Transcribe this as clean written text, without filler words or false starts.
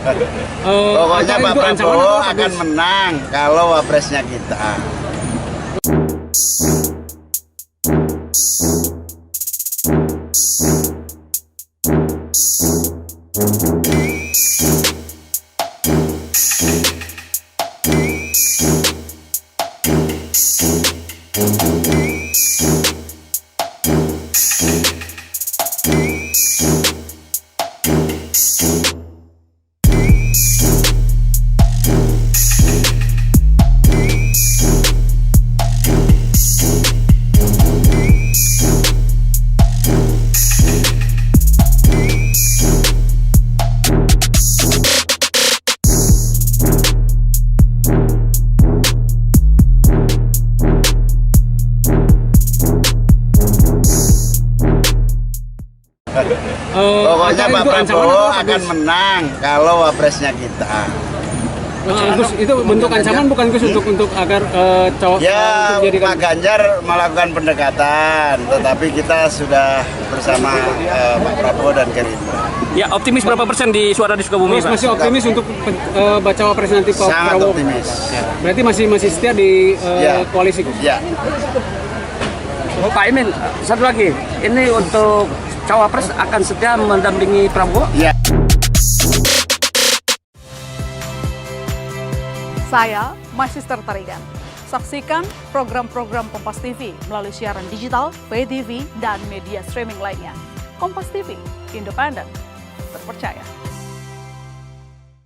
Pokoknya Pak Prabowo akan menang kalau wapresnya kita. Pokoknya Pak Prabowo akan menang kalau wapresnya kita. Gus, itu bentuk ancaman bukan Gus untuk agar ya Pak Ganjar melakukan pendekatan, tetapi kita sudah bersama Pak Prabowo dan Gerindra. Ya, optimis berapa persen di suara di Sukabumi? Masih optimis untuk baca wapres nanti Pak Sangat Prabowo? optimis. Berarti masih setia di koalisi Gus? Ya. Pak Imin, satu lagi, ini untuk cawapres akan setia mendampingi Prabowo? Ya. Saya Magister Tarigan. Saksikan program-program Kompas TV melalui siaran digital, pay TV, dan media streaming lainnya. Kompas TV, independen, terpercaya.